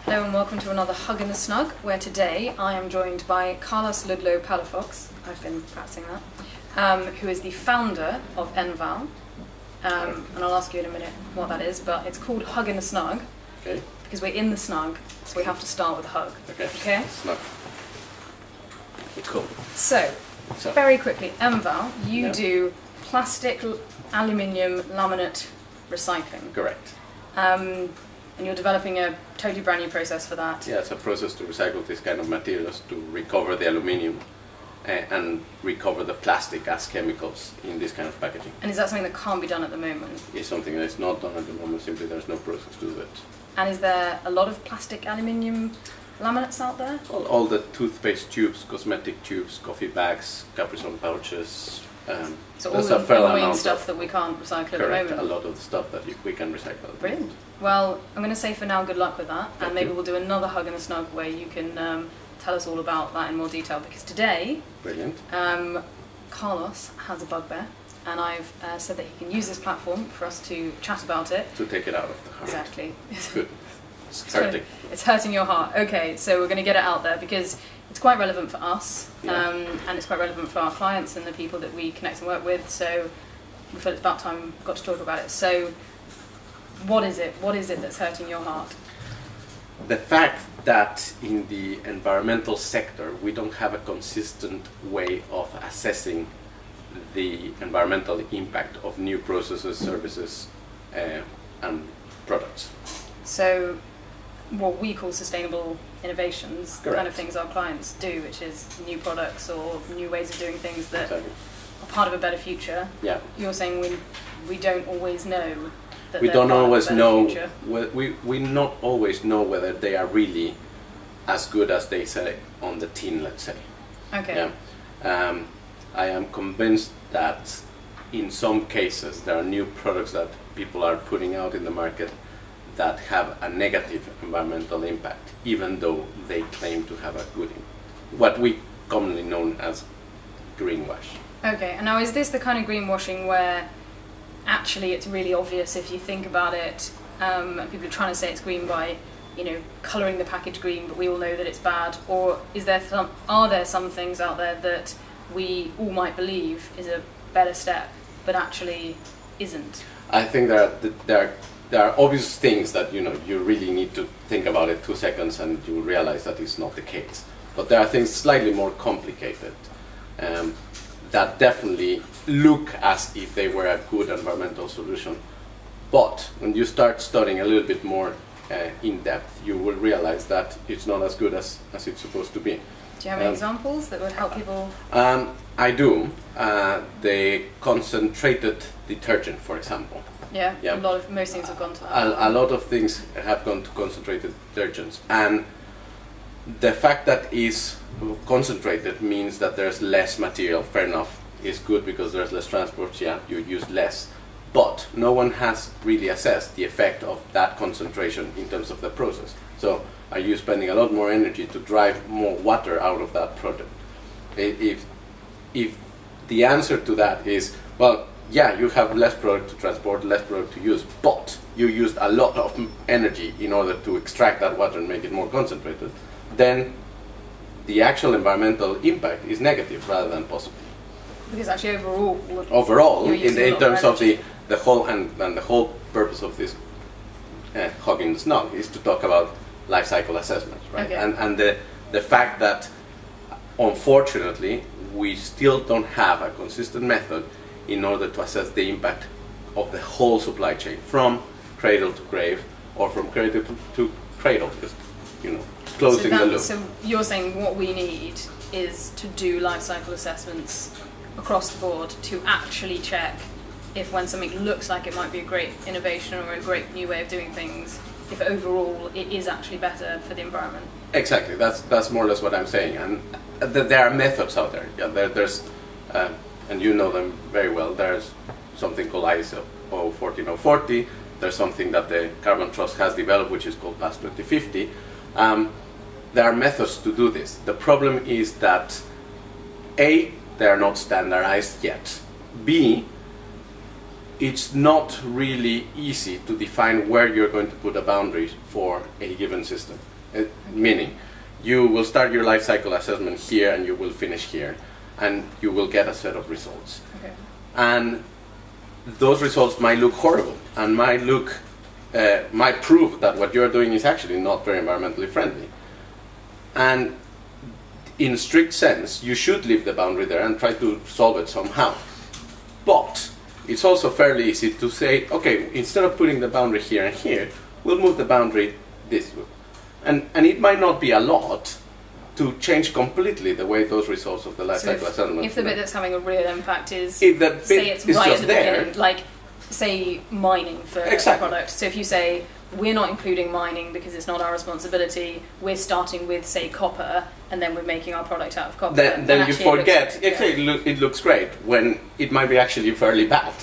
Hello and welcome to another Hug in the Snug, where today I am joined by Carlos-Ludlow Palafox, I've been practicing that, who is the founder of Enval. And I'll ask you in a minute what that is, but it's called Hug in the Snug, okay, because we're in the snug, so we have to start with hug. Okay? Snug. Cool. So, very quickly, Enval, you do plastic, aluminium, laminate recycling. Correct. And you're developing a totally brand new process for that. Yeah, it's a process to recycle this kind of materials to recover the aluminium and recover the plastic as chemicals in this kind of packaging. And is that something that can't be done at the moment? It's something that's not done at the moment, simply there's no process to do it. And is there a lot of plastic aluminium laminates out there? All the toothpaste tubes, cosmetic tubes, coffee bags, Capri Sun pouches. So all the annoying stuff that we can't recycle at the moment? A lot of the stuff that we can recycle. Brilliant. Well, I'm going to say for now, good luck with that, and maybe you. we'll do another Hug in the Snug where you can tell us all about that in more detail, because today, brilliant. Carlos has a bugbear, and I've said that he can use this platform for us to chat about it. To take it out of the heart. Exactly. Good. It's hurting. It's hurting your heart. Okay, so we're going to get it out there because it's quite relevant for us, and it's quite relevant for our clients and the people that we connect and work with, so we feel it's about time we got to talk about it. So what is it? What is it that's hurting your heart? The fact that in the environmental sector we don't have a consistent way of assessing the environmental impact of new processes, services and products. So what we call sustainable innovations, the kind of Correct. things our clients do, which is new products or new ways of doing things that Exactly. are part of a better future. Yeah. You're saying we don't always know that We they're don't part of a always better know. future. We not always know whether they are really as good as they say on the tin. Let's say. Okay. Yeah. I am convinced that in some cases there are new products that people are putting out in the market that have a negative environmental impact, even though they claim to have a good, what we commonly known as greenwash. Okay, and now is this the kind of greenwashing where actually it's really obvious if you think about it, and people are trying to say it's green by, colouring the package green, but we all know that it's bad, or are there some things out there that we all might believe is a better step, but actually isn't? I think there are obvious things that you really need to think about it 2 seconds and you realize that it's not the case. But there are things slightly more complicated that definitely look as if they were a good environmental solution. But when you start studying a little bit more in depth, you will realize that it's not as good as it's supposed to be. Do you have any examples that would help people? I do. The concentrated detergent, for example. Yeah. Yeah. Most things have gone to that. A lot of things have gone to concentrated detergents, and the fact that is concentrated means that there's less material. Fair enough, it's good because there's less transport. Yeah, you use less, but no one has really assessed the effect of that concentration in terms of the process. So, are you spending a lot more energy to drive more water out of that product? If the answer to that is, well, yeah, you have less product to transport, less product to use, but you used a lot of energy in order to extract that water and make it more concentrated, then the actual environmental impact is negative rather than positive. Because actually Overall, in terms of energy. the whole, and the whole purpose of this Hug in the Snug is to talk about life cycle assessments, right? Okay. And the fact that, unfortunately, we still don't have a consistent method in order to assess the impact of the whole supply chain, from cradle to grave, or from cradle to cradle, just closing the loop. So you're saying what we need is to do life cycle assessments across the board to actually check if when something looks like it might be a great innovation or a great new way of doing things, if overall it is actually better for the environment. Exactly, that's more or less what I'm saying, and there are methods out there. Yeah, there's and you know them very well. There's something called ISO 14040. There's something that the Carbon Trust has developed, which is called PAS 2050. There are methods to do this. The problem is that A, they are not standardized yet. B, it's not really easy to define where you're going to put a boundary for a given system. Meaning, you will start your life cycle assessment here and you will finish here, and you will get a set of results. Okay. And those results might look horrible and might prove that what you're doing is actually not very environmentally friendly. And in strict sense, you should leave the boundary there and try to solve it somehow. But it's also fairly easy to say, okay, instead of putting the boundary here and here, we'll move the boundary this way. And it might not be a lot to change completely the way those results of the life cycle assessment. If the bit that's having a real impact is, if the bit say it's is right just at the there, beginning, like say mining for a product. So if you say, we're not including mining because it's not our responsibility, we're starting with, say, copper, and then we're making our product out of copper. Then you forget, it looks great, when it might be actually fairly bad.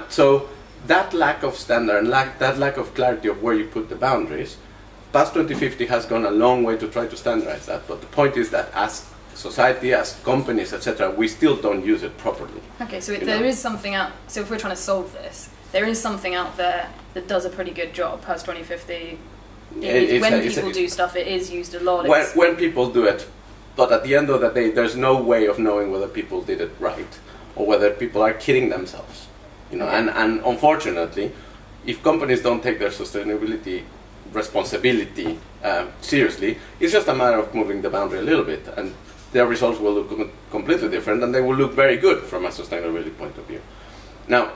So that lack of standard and that lack of clarity of where you put the boundaries, past 2050 has gone a long way to try to standardize that, but the point is that as society, as companies, etc., we still don't use it properly. Okay, so there is something out, so if we're trying to solve this, there is something out there that does a pretty good job past 2050. When people do stuff, it is used a lot. When people do it, but at the end of the day, there's no way of knowing whether people did it right or whether people are kidding themselves. Okay. And unfortunately, if companies don't take their sustainability responsibility seriously, it's just a matter of moving the boundary a little bit, and their results will look completely different, and they will look very good from a sustainability point of view. Now,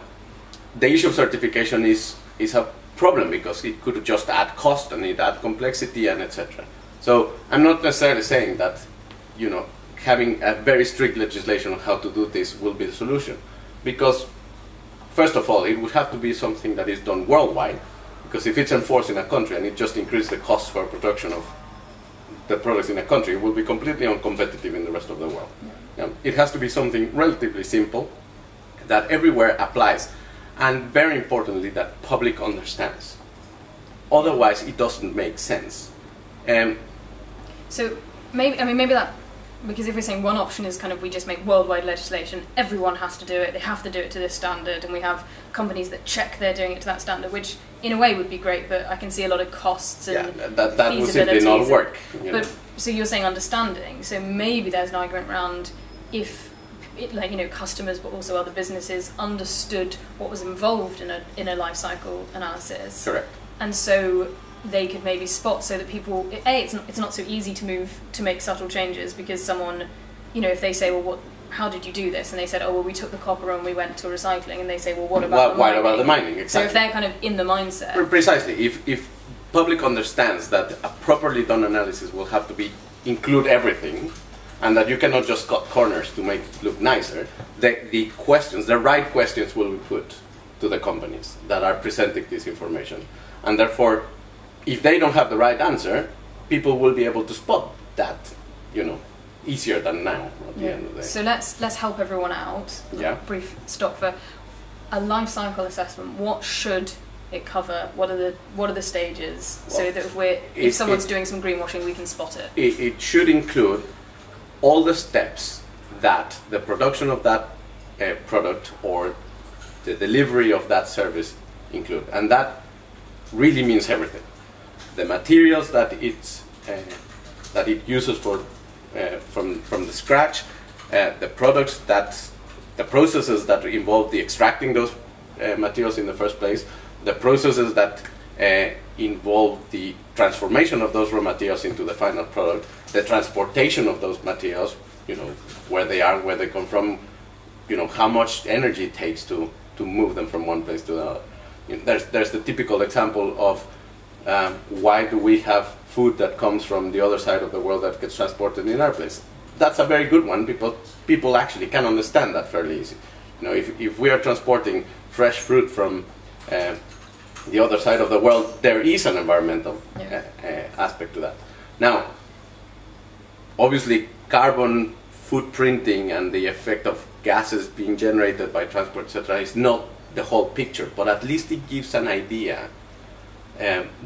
the issue of certification is a problem because it could just add cost and it add complexity and etc. So I'm not necessarily saying that, having a very strict legislation on how to do this will be the solution, because first of all, it would have to be something that is done worldwide, because if it's enforced in a country and it just increases the cost for production of the products in a country, it will be completely uncompetitive in the rest of the world. Yeah. It has to be something relatively simple that everywhere applies, and very importantly, that public understands. Otherwise, it doesn't make sense. So maybe that, because if we're saying one option is kind of we just make worldwide legislation, everyone has to do it, they have to do it to this standard, and we have companies that check they're doing it to that standard, which in a way would be great, but I can see a lot of costs and that would simply not work. But so you're saying understanding, so maybe there's an argument around if customers but also other businesses understood what was involved in a life cycle analysis. Correct. And so they could maybe spot, so that people, it's not so easy to make subtle changes, because someone, if they say, well, how did you do this? And they said, oh, well, we took the copper and we went to recycling. And they say, well, what about the mining? What about the mining? Exactly. So if they're kind of in the mindset. Precisely. If public understands that a properly done analysis will have to include everything, and that you cannot just cut corners to make it look nicer, the right questions will be put to the companies that are presenting this information. And therefore, if they don't have the right answer, people will be able to spot that, easier than now at the end of the day. So let's help everyone out. Yeah. Brief stop for a life cycle assessment. What should it cover? What are the stages, so that if someone's doing some greenwashing, we can spot it? It should include all the steps that the production of that product or the delivery of that service include, and that really means everything. The materials that it uses from the scratch, the products the processes that involve the extracting those materials in the first place, the processes that involve the transformation of those raw materials into the final product, the transportation of those materials, where they are, where they come from, how much energy it takes to move them from one place to the other. There's the typical example of why do we have food that comes from the other side of the world that gets transported in our place? That's a very good one, because people actually can understand that fairly easy. If we are transporting fresh fruit from the other side of the world, there is an environmental aspect to that. Now, obviously, carbon footprinting and the effect of gases being generated by transport, etc., is not the whole picture, but at least it gives an idea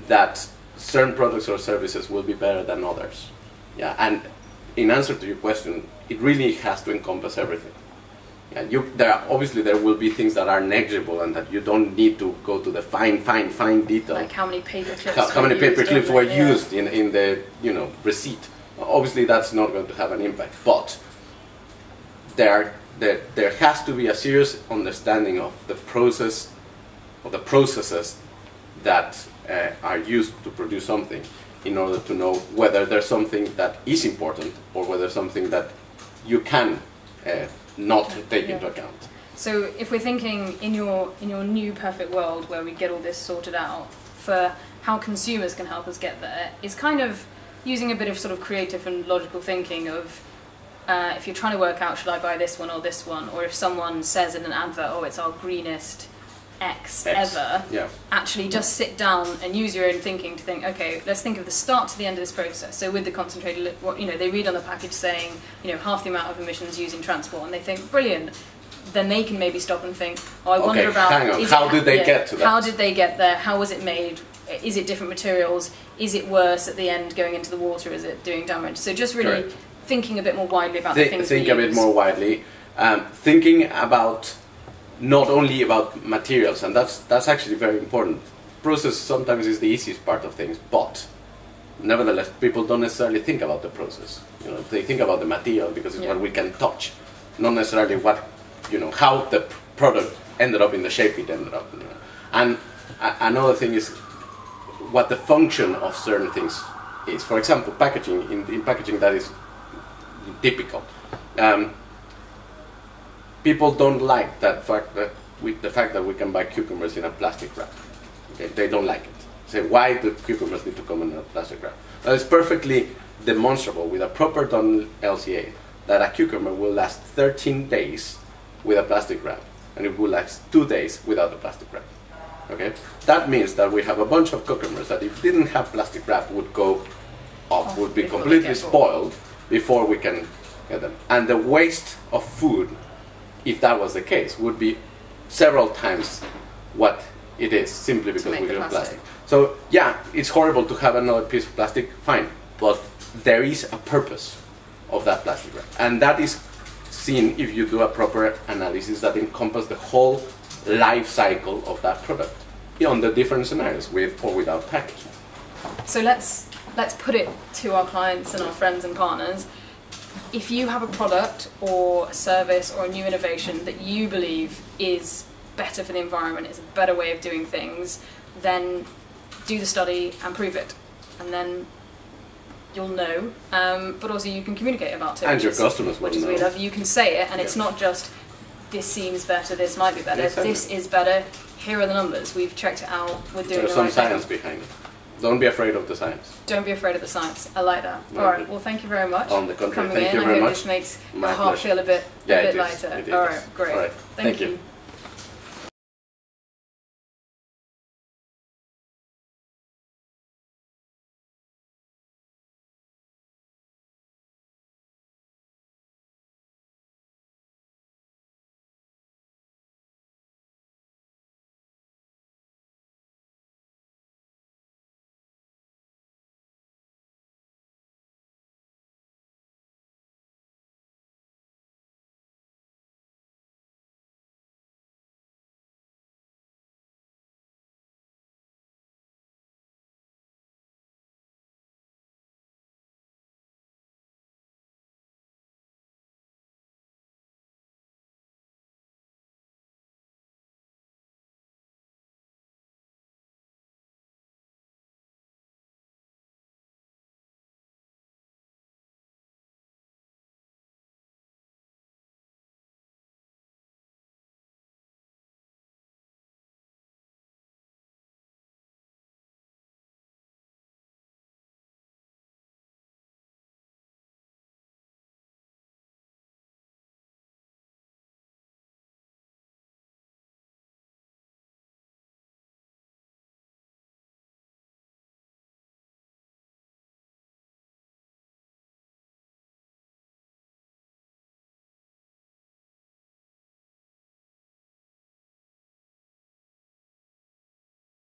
that certain products or services will be better than others. Yeah, and in answer to your question, it really has to encompass everything. Obviously there will be things that are negligible and that you don't need to go to the fine detail. Like how many paper clips? How many paper clips were used in the receipt? Obviously that's not going to have an impact, but there has to be a serious understanding of the process, of the processes that are used to produce something, in order to know whether there's something that is important or whether something that you can not take into account. So if we're thinking in your new perfect world where we get all this sorted out, for how consumers can help us get there, is kind of using a bit of sort of creative and logical thinking of if you're trying to work out, should I buy this one or this one, or if someone says in an advert, oh, it's our greenest X ever, actually just sit down and use your own thinking to think, okay, let's think of the start to the end of this process. So with the concentrated, they read on the package saying, half the amount of emissions used in transport, and they think, brilliant. Then they can maybe stop and think, oh, I wonder about... hang on, how did they get to that? How did they get there? How was it made? Is it different materials? Is it worse at the end going into the water? Is it doing damage? So just really thinking a bit more widely about the things Think a bit more widely. Thinking about not only about materials, and that's actually very important. Process sometimes is the easiest part of things, but nevertheless, people don't necessarily think about the process. They think about the material because it's what we can touch, not necessarily what, how the product ended up in the shape it ended up in. And another thing is what the function of certain things is. For example, packaging. In packaging, that is typical. People don't like the fact that we can buy cucumbers in a plastic wrap. Okay, they don't like it. Say, why do cucumbers need to come in a plastic wrap? Well, it's perfectly demonstrable with a proper done LCA that a cucumber will last 13 days with a plastic wrap, and it will last 2 days without a plastic wrap. Okay, that means that we have a bunch of cucumbers that, if didn't have plastic wrap, would go off, would be completely spoiled before we can get them. And the waste of food, if that was the case, would be several times what it is, simply because we use plastic. So yeah, it's horrible to have another piece of plastic, fine, but there is a purpose of that plastic wrap, and that is seen if you do a proper analysis that encompasses the whole life cycle of that product on the different scenarios, with or without packaging. So let's put it to our clients and our friends and partners. If you have a product or a service or a new innovation that you believe is better for the environment, is a better way of doing things, then do the study and prove it, and then you'll know. But also you can communicate about it, and your customers will know. Which is we love. You can say it, and it's not just this seems better, this might be better. Exactly. This is better. Here are the numbers. We've checked it out. We're doing There's some science behind it. Don't be afraid of the science. Don't be afraid of the science. I like that. All right. Well, thank you very much. On the contrary, thank you very much. I hope this makes my heart feel a bit lighter. It is. All right. Great. All right. Thank you.